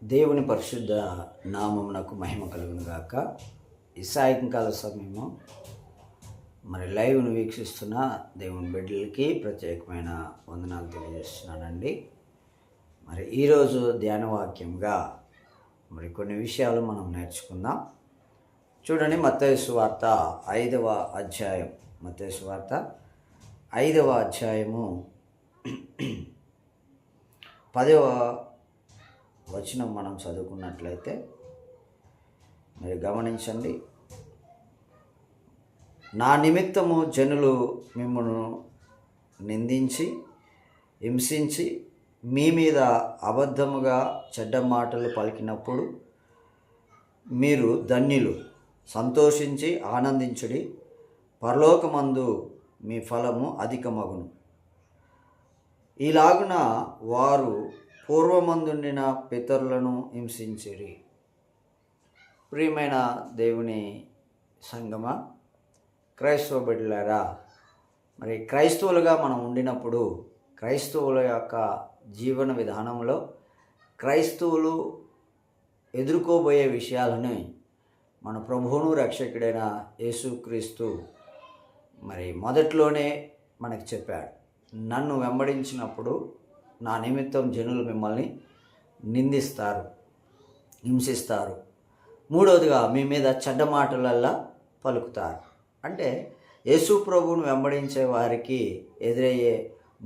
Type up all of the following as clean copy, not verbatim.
దేవుని పరిశుద్ధ నామమునకు మహిమ కలుగును గాక. ఈ సాయంకాల సమయము మరి లైవ్ను వీక్షిస్తున్న దేవుని బిడ్డలకి ప్రత్యేకమైన వందనాలు తెలియజేస్తున్నానండి. మరి ఈరోజు ధ్యాన వాక్యంగా మరి కొన్ని విషయాలు మనం నేర్చుకుందాం. చూడండి, మత్తయి సువార్త 5వ అధ్యాయం, మత్తయి సువార్త 5వ అధ్యాయము 10వ వచనం మనం చదువుకున్నట్లయితే మరి గమనించండి. నా నిమిత్తము జనులు మిమ్మల్ని నిందించి హింసించి మీ మీద అబద్ధముగా చెడ్డ మాటలు పలికినప్పుడు మీరు ధన్యులు, సంతోషించి ఆనందించుడి, పరలోకమందు మీ ఫలము అధికమగును. ఇలాగున వారు పూర్వమందుండిన పితరులను హింసించిరి. ప్రియమైన దేవుని సంగమా, క్రైస్తవ బిడ్డలారా, మరి క్రైస్తవులుగా మనం ఉండినప్పుడు క్రైస్తవుల యొక్క జీవన విధానంలో క్రైస్తవులు ఎదుర్కోబోయే విషయాలని మన ప్రభువును రక్షకుడైన యేసుక్రీస్తు మరి మొదట్లోనే మనకి చెప్పాడు. నన్ను వెంబడించినప్పుడు నా నిమిత్తం జనులు మిమ్మల్ని నిందిస్తారు, హింసిస్తారు. మూడవదిగా మీ మీద చెడ్డ మాటలల్లా పలుకుతారు. అంటే యేసు ప్రభువును వెంబడించే వారికి ఎదురయ్యే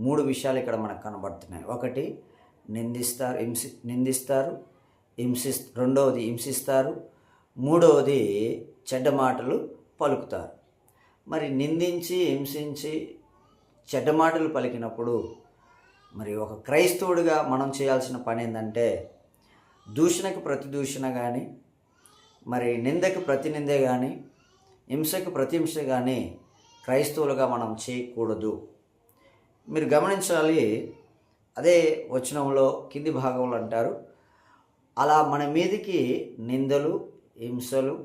3 విషయాలు ఇక్కడ మనకు కనబడుతున్నాయి. ఒకటి, నిందిస్తారు, రెండవది హింసిస్తారు, మూడవది చెడ్డ మాటలు పలుకుతారు. మరి నిందించి హింసించి చెడ్డ మాటలు పలికినప్పుడు మరి ఒక క్రైస్తవుడిగా మనం చేయాల్సిన పని ఏంటంటే, దూషణకు ప్రతి దూషణ కానీ, మరి నిందకు ప్రతి నిందే కానీ, హింసకు ప్రతి హింస కానీ క్రైస్తవులుగా మనం చేయకూడదు. మీరు గమనించాలి, అదే వచనంలో కింది భాగంలో అంటారు, అలా మన మీదికి నిందలు, హింసలు,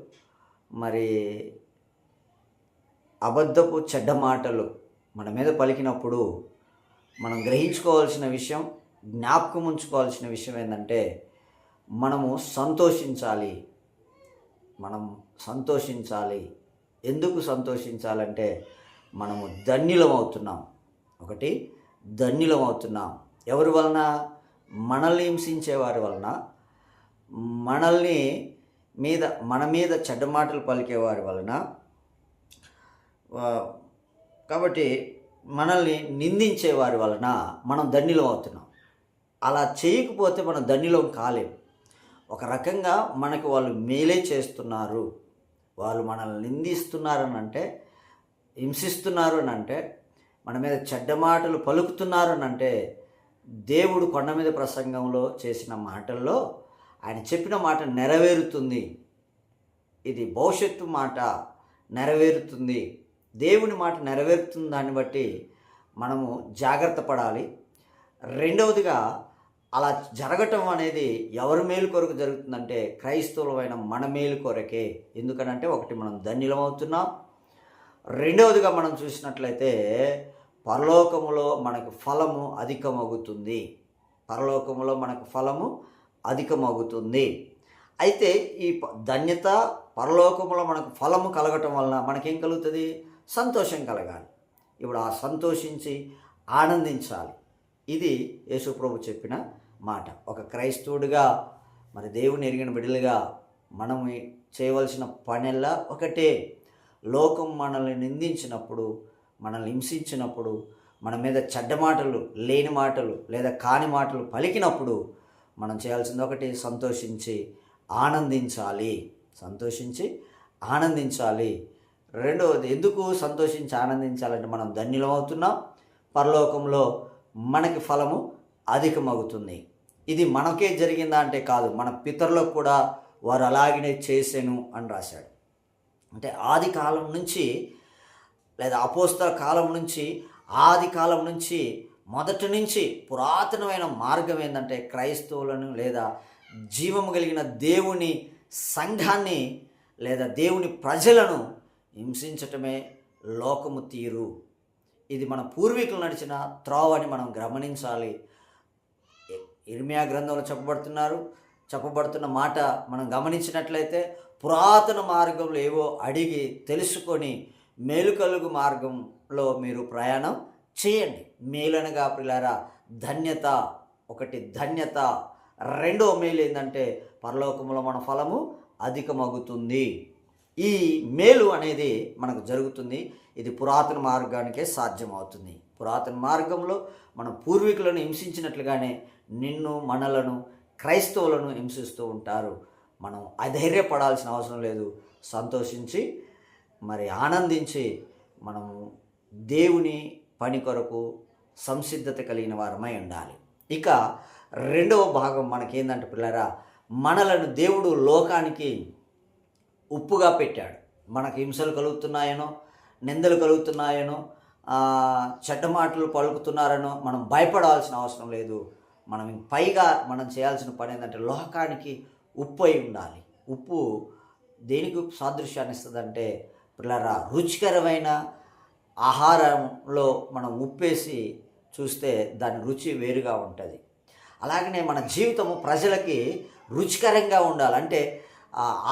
మరి అబద్ధపు చెడ్డ మాటలు మన మీద పలికినప్పుడు మనం గ్రహించుకోవాల్సిన విషయం, జ్ఞాపకం ఉంచుకోవాల్సిన విషయం ఏంటంటే, మనము సంతోషించాలి. మనం సంతోషించాలి. ఎందుకు సంతోషించాలంటే, మనము ధన్యులం అవుతున్నాం. ఒకటి, ధన్యులం అవుతున్నాం. ఎవరి వలన? మనల్ని హింసించే వారి వలన, మన మీద చెడ్డ మాటలు పలికేవారి వలన. కాబట్టి మనల్ని నిందించే వారి వలన మనం ధన్యులం అవుతున్నాం. అలా చేయకపోతే మనం ధన్యులం కాలేము. ఒక రకంగా మనకు వాళ్ళు మేలే చేస్తున్నారు, వాళ్ళు మనల్ని నిందిస్తున్నారు అని అంటే, హింసిస్తున్నారు అని అంటే, మన మీద చెడ్డ మాటలు పలుకుతున్నారు అని అంటే, దేవుడు కొండ మీద ప్రసంగంలో చేసిన మాటల్లో ఆయన చెప్పిన మాట నెరవేరుతుంది. ఇది భవిష్యత్తు మాట నెరవేరుతుంది. దేవుని మాట నెరవేరుతుంది. దాన్ని బట్టి మనము జాగ్రత్త పడాలి. రెండవదిగా, అలా జరగటం అనేది ఎవరి మేలు కొరకు జరుగుతుందంటే, క్రైస్తవులమైన మన మేలు కొరకే. ఎందుకనంటే, ఒకటి, మనం ధన్యులం అవుతున్నాం. రెండవదిగా మనం చూసినట్లయితే పరలోకములో మనకు ఫలము అధికమగుతుంది. పరలోకములో మనకు ఫలము అధికమగుతుంది. అయితే ఈ ధన్యత, పరలోకములో మనకు ఫలము కలగటం వలన మనకేం కలుగుతుంది? సంతోషం కలగాలి. ఇప్పుడు ఆ సంతోషించి ఆనందించాలి. ఇది యేసుప్రభు చెప్పిన మాట. ఒక క్రైస్తవుడిగా, మరి దేవుని ఎరిగిన బిడ్డలుగా మనం చేయవలసిన పనెల్లా ఒకటే. లోకం మనల్ని నిందించినప్పుడు, మనల్ని హింసించినప్పుడు, మన మీద చెడ్డ మాటలు, లేని మాటలు లేదా కాని మాటలు పలికినప్పుడు మనం చేయాల్సింది ఒకటి, సంతోషించి ఆనందించాలి. సంతోషించి ఆనందించాలి. రెండవది, ఎందుకు సంతోషించి ఆనందించాలంటే, మనం ధన్యులం అవుతున్నాం. పరలోకంలో మనకి ఫలము అధికమవుతుంది. ఇది మనకే జరిగిందా అంటే కాదు, మన పితరులకు కూడా వారు అలాగనే చేసెను అని రాశాడు. అంటే ఆది కాలం నుంచి లేదా అపోస్తల కాలం నుంచి, ఆది కాలం నుంచి, మొదటి నుంచి పురాతనమైన మార్గం ఏంటంటే, క్రైస్తవులను లేదా జీవము కలిగిన దేవుని సంఘాన్ని లేదా దేవుని ప్రజలను హింసించటమే లోకము తీరు. ఇది మన పూర్వీకులు నడిచిన త్రోవ అని మనం గమనించాలి. ఇర్మియా గ్రంథంలో చెప్పబడుతున్నారు, చెప్పబడుతున్న మాట మనం గమనించినట్లయితే పురాతన మార్గంలో ఏవో అడిగి తెలుసుకొని మేలు కలుగు మార్గంలో మీరు ప్రయాణం చేయండి. మేలనగా ప్రియులారా ధన్యత, ఒకటి ధన్యత. రెండవ మేలు ఏంటంటే పరలోకంలో మన ఫలము అధికమగుతుంది. ఈ మేలు అనేది మనకు జరుగుతుంది. ఇది పురాతన మార్గానికే సాధ్యమవుతుంది. పురాతన మార్గంలో మన పూర్వీకులను హింసించినట్లుగానే నిన్ను మనలను క్రైస్తవులను హింసిస్తూ ఉంటారు. మనం అధైర్యపడాల్సిన అవసరం లేదు. సంతోషించి మరి ఆనందించి మనము దేవుని పని కొరకు సంసిద్ధత కలిగిన వారమై ఉండాలి. ఇక రెండవ భాగం మనకేందంటే పిల్లరా, మనలను దేవుడు లోకానికి ఉప్పుగా పెట్టాడు. మనకు హింసలు కలుగుతున్నాయనో, నిందలు కలుగుతున్నాయనో, చెడ్డ మాటలు పలుకుతున్నారనో మనం భయపడాల్సిన అవసరం లేదు. మనం పైగా మనం చేయాల్సిన పని ఏంటంటే లోకానికి ఉప్పు అయి ఉండాలి. ఉప్పు దేనికి సాదృశ్యాన్ని ఇస్తుందంటే పిల్లరా, రుచికరమైన ఆహారంలో మనం ఉప్పేసి చూస్తే దాని రుచి వేరుగా ఉంటుంది. అలాగనే మన జీవితము ప్రజలకి రుచికరంగా ఉండాలి, అంటే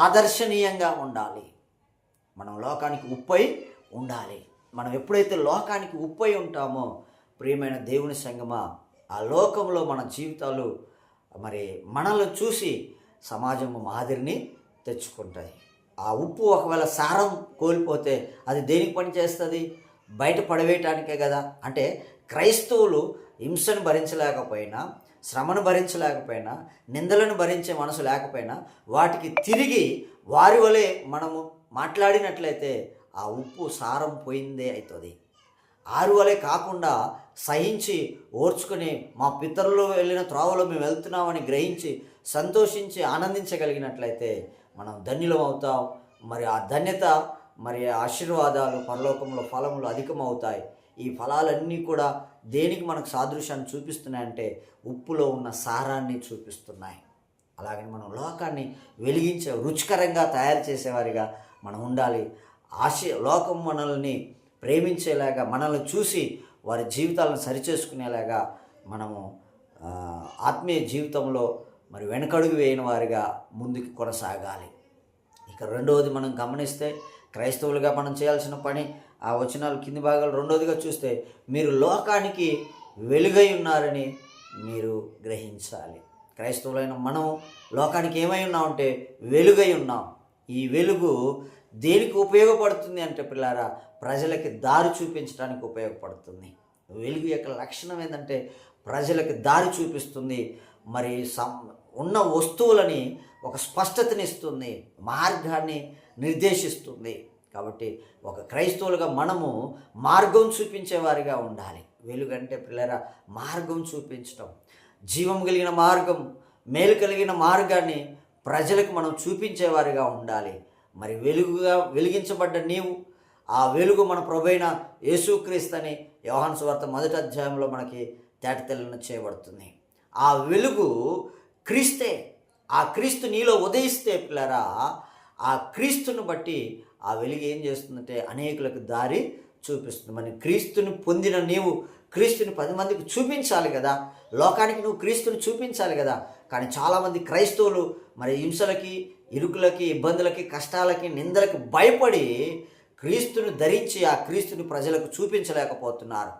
ఆదర్శనీయంగా ఉండాలి. మనం లోకానికి ఉప్పై ఉండాలి. మనం ఎప్పుడైతే లోకానికి ఉప్పై ఉంటామో ప్రియమైన దేవుని సంగమా, ఆ లోకంలో మన జీవితాలు మరి మనల్ని చూసి సమాజము మాదిరిని తెచ్చుకుంటుంది. ఆ ఉప్పు ఒకవేళ సారం కోల్పోతే అది దేనికి పని చేస్తుంది? బయట పడవేయటానికే కదా. అంటే క్రైస్తవులు హింసను భరించలేకపోయినా, శ్రమను భరించలేకపోయినా, నిందలను భరించే మనసు లేకపోయినా వాటికి తిరిగి వారి వలె మనము మాట్లాడినట్లయితే ఆ ఉప్పు సారం పోయిందే అవుతుంది. ఆరు వలె కాకుండా సహించి ఓర్చుకుని మా పితరులు వెళ్ళిన త్రోవలో మేము వెళ్తున్నామని గ్రహించి సంతోషించి ఆనందించగలిగినట్లయితే మనం ధన్యులం అవుతాం. మరి ఆ ధన్యత, మరి ఆశీర్వాదాలు, పరలోకంలో ఫలములు అధికమవుతాయి. ఈ ఫలాలన్నీ కూడా దేనికి మనకు సాదృశ్యాన్ని చూపిస్తున్నాయంటే ఉప్పులో ఉన్న సారాన్ని చూపిస్తున్నాయి. అలాగని మనం లోకాన్ని వెలిగించే, రుచికరంగా తయారు చేసేవారిగా మనం ఉండాలి. లోకం మనల్ని ప్రేమించేలాగా, మనల్ని చూసి వారి జీవితాలను సరిచేసుకునేలాగా మనము ఆత్మీయ జీవితంలో మరి వెనకడుగు వేయని వారిగా ముందుకు కొనసాగాలి. ఇక రెండవది మనం గమనిస్తే క్రైస్తవులుగా మనం చేయాల్సిన పని, ఆ వచనాలు కింది భాగాలు రెండవదిగా చూస్తే మీరు లోకానికి వెలుగై ఉన్నారని మీరు గ్రహించాలి. క్రైస్తవులైన మనం లోకానికి ఏమై ఉన్నామంటే వెలుగై ఉన్నాం. ఈ వెలుగు దేనికి ఉపయోగపడుతుంది అంటే పిల్లారా, ప్రజలకి దారి చూపించడానికి ఉపయోగపడుతుంది. వెలుగు యొక్క లక్షణం ఏంటంటే ప్రజలకి దారి చూపిస్తుంది. మరి ఉన్న వస్తువులని ఒక స్పష్టతనిస్తుంది, మార్గాన్ని నిర్దేశిస్తుంది. కాబట్టి ఒక క్రైస్తవులుగా మనము మార్గం చూపించేవారిగా ఉండాలి. వెలుగంటే పిల్లరా మార్గం చూపించడం, జీవం కలిగిన మార్గం, మేలు కలిగిన మార్గాన్ని ప్రజలకు మనం చూపించేవారిగా ఉండాలి. మరి వెలిగించబడ్డ నీవు, ఆ వెలుగు మన ప్రభువైన యేసుక్రీస్తు అని యోహాను సువార్త 1వ అధ్యాయంలో మనకి తేటతెల్లం చేయబడుతుంది. ఆ వెలుగు క్రీస్తే. ఆ క్రీస్తు నీలో ఉదయిస్తే పిల్లరా, ఆ క్రీస్తుని బట్టి ఆ వెలుగు ఏం చేస్తుందంటే అనేకులకు దారి చూపిస్తుంది. మరి క్రీస్తుని పొందిన నీవు క్రీస్తుని 10 మందికి చూపించాలి కదా, లోకానికి నువ్వు క్రీస్తుని చూపించాలి కదా. కానీ చాలామంది క్రైస్తవులు మరి హింసలకి, ఇరుకులకి, ఇబ్బందులకి, కష్టాలకి, నిందలకి భయపడి క్రీస్తుని ధరించి ఆ క్రీస్తుని ప్రజలకు చూపించలేకపోతున్నారు.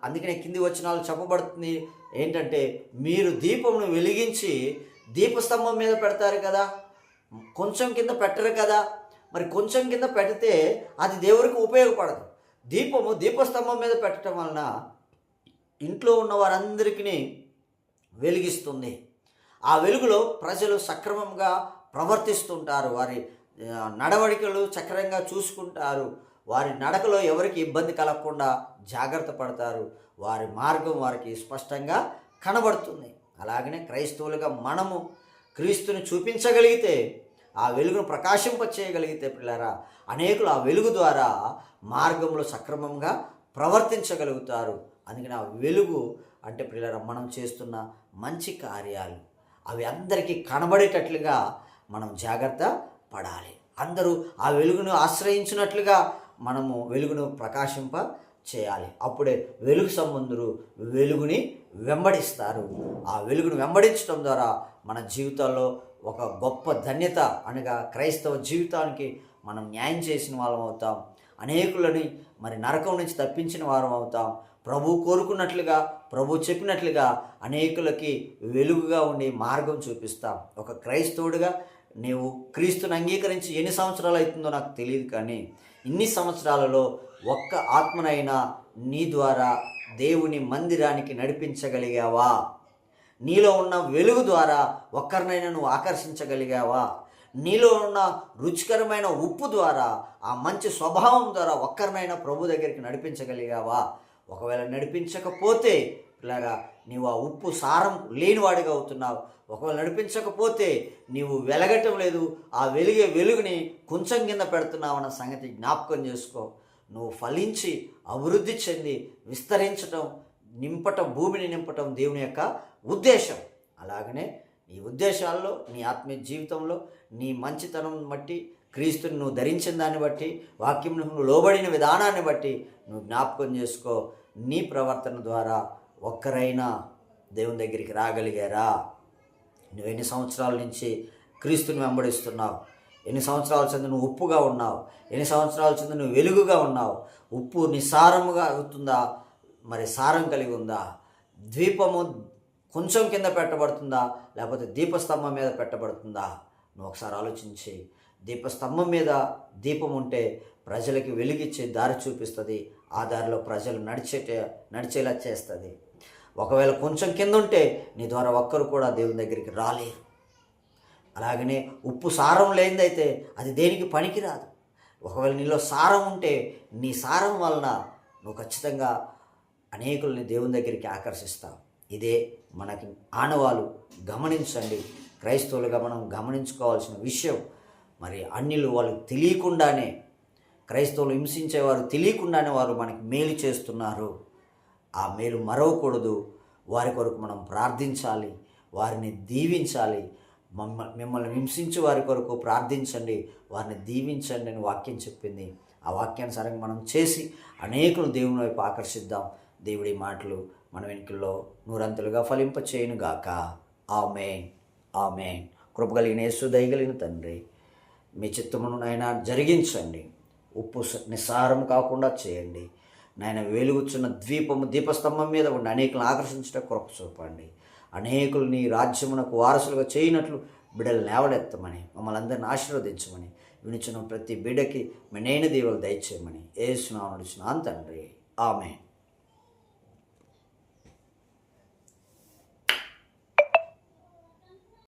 అందుకనే కింది వచనాలు చెప్పబడుతుంది ఏంటంటే, మీరు దీపమును వెలిగించి దీపస్తంభం మీద పెడతారు కదా, కొంచెం కింద పెట్టరు కదా. మరి కొంచెం కింద పెడితే అది దేవుడికి ఉపయోగపడదు. దీపము దీపస్తంభం మీద పెట్టడం వలన ఇంట్లో ఉన్న వారందరికీ వెలిగిస్తుంది. ఆ వెలుగులో ప్రజలు సక్రమంగా ప్రవర్తిస్తుంటారు, వారి నడవడికలు చక్రంగా చూసుకుంటారు, వారి నడకలో ఎవరికి ఇబ్బంది కలగకుండా జాగ్రత్త పడతారు, వారి మార్గం వారికి స్పష్టంగా కనబడుతుంది. అలాగనే క్రైస్తవులుగా మనము క్రీస్తుని చూపించగలిగితే, ఆ వెలుగును ప్రకాశింపచేయగలిగితే పిల్లరా, అనేకులు ఆ వెలుగు ద్వారా మార్గంలో సక్రమంగా ప్రవర్తించగలుగుతారు. అందుకని ఆ వెలుగు అంటే పిల్లరా, మనం చేస్తున్న మంచి కార్యాలు అవి అందరికీ కనబడేటట్లుగా మనం జాగ్రత్త పడాలి. అందరూ ఆ వెలుగును ఆశ్రయించినట్లుగా మనము వెలుగును ప్రకాశింప చేయాలి. అప్పుడే వెలుగు సంబంధులు వెలుగుని వెంబడిస్తారు. ఆ వెలుగును వెంబడించడం ద్వారా మన జీవితాల్లో ఒక గొప్ప ధన్యత అనగా క్రైస్తవ జీవితానికి మనం న్యాయం చేసిన వాళ్ళం అవుతాం. అనేకులని మరి నరకం నుంచి తప్పించిన వారం అవుతాం. ప్రభు కోరుకున్నట్లుగా, ప్రభు చెప్పినట్లుగా అనేకులకి వెలుగుగా ఉండి మార్గం చూపిస్తాం. ఒక క్రైస్తవుడిగా నీవు క్రీస్తుని అంగీకరించి ఎన్ని సంవత్సరాలు అవుతుందో నాకు తెలియదు, కానీ ఇన్ని సంవత్సరాలలో ఒక్క ఆత్మనైనా నీ ద్వారా దేవుని మందిరానికి నడిపించగలిగావా? నీలో ఉన్న వెలుగు ద్వారా ఒక్కరినైనా నువ్వు ఆకర్షించగలిగావా? నీలో ఉన్న రుచికరమైన ఉప్పు ద్వారా, ఆ మంచి స్వభావం ద్వారా ఒక్కరినైనా ప్రభు దగ్గరికి నడిపించగలిగావా? ఒకవేళ నడిపించకపోతే ఇలాగా నీవు ఆ ఉప్పు సారం లేనివాడిగా అవుతున్నావు. ఒకవేళ నడిపించకపోతే నీవు వెలగటం లేదు, ఆ వెలుగుని కొంచెం కింద పెడుతున్నావు అన్న సంగతి జ్ఞాపకం చేసుకో. నువ్వు ఫలించి అభివృద్ధి చెంది విస్తరించటం, నింపటం, భూమిని నింపటం దేవుని యొక్క ఉద్దేశం. అలాగనే నీ ఉద్దేశాల్లో, నీ ఆత్మీయ జీవితంలో, నీ మంచితనం బట్టి, క్రీస్తుని నువ్వు ధరించిన దాన్ని బట్టి, వాక్యం నువ్వు లోబడిన విధానాన్ని బట్టి నువ్వు జ్ఞాపకం చేసుకో. నీ ప్రవర్తన ద్వారా ఒక్కరైనా దేవుని దగ్గరికి రాగలిగారా? నువ్వు ఎన్ని సంవత్సరాల నుంచి క్రీస్తుని వెంబడిస్తున్నావు? ఎన్ని సంవత్సరాల చెంది నువ్వు ఉప్పుగా ఉన్నావు? ఎన్ని సంవత్సరాల చెంది నువ్వు వెలుగుగా ఉన్నావు? ఉప్పు నిస్సారముగా అవుతుందా? మరి సారం కలిగి ఉందా? ద్వీపము కొంచెం కింద పెట్టబడుతుందా, లేకపోతే దీపస్తంభం మీద పెట్టబడుతుందా? నువ్వు ఒకసారి ఆలోచించి. దీపస్తంభం మీద దీపం ఉంటే ప్రజలకి వెలిగిచ్చే దారి చూపిస్తుంది, ఆ దారిలో ప్రజలు నడిచేలా చేస్తుంది. ఒకవేళ కొంచెం కింద ఉంటే నీ ద్వారా ఒక్కరు కూడా దేవుని దగ్గరికి రాలేరు. అలాగనే ఉప్పు సారం లేనిదైతే అది దేనికి పనికిరాదు. ఒకవేళ నీలో సారం ఉంటే నీ సారం వలన నువ్వు ఖచ్చితంగా అనేకుల్ని దేవుని దగ్గరికి ఆకర్షిస్తావు. ఇదే మనకి ఆనవాలు. గమనించండి, క్రైస్తవులుగా మనం గమనించుకోవాల్సిన విషయం. మరి అన్యులు వాళ్ళకి తెలియకుండానే, క్రైస్తవులు హింసించేవారు తెలియకుండానే వారు మనకి మేలు చేస్తున్నారు. ఆ మేలు మరవకూడదు. వారి కొరకు మనం ప్రార్థించాలి, వారిని దీవించాలి. మిమ్మల్ని హింసించే వారి కొరకు ప్రార్థించండి, వారిని దీవించండి అని వాక్యం చెప్పింది. ఆ వాక్యానుసారంగా మనం చేసి అనేకులు దేవుని వైపు ఆకర్షిద్దాం. దేవుడి మాటలు మన వెనుకల్లో నూరంతలుగా ఫలింపచేయునుగాక. ఆమేన్, ఆమేన్. కృపగలిగిన యేసు, దయగలిగిన తండ్రి, మీ చిత్తమును నాయన జరిగించండి. ఉప్పు నిస్సారం కాకుండా చేయండి నాయన. వెలుగుచున్న దీపస్తంభం మీద ఉండి అనేకులను ఆకర్షించడం కృప చూపండి. అనేకులు నీ రాజ్యమునకు వారసులుగా చేయనట్లు బిడ్డలు లేవడెత్తమని, మమ్మల్ని అందరిని ఆశీర్వదించమని, వినిచున్న ప్రతి బిడ్డకి మెనైన దీవెనలు దయచేయమని యేసు నామమున అడుగుచున్నాను తండ్రి. ఆమేన్.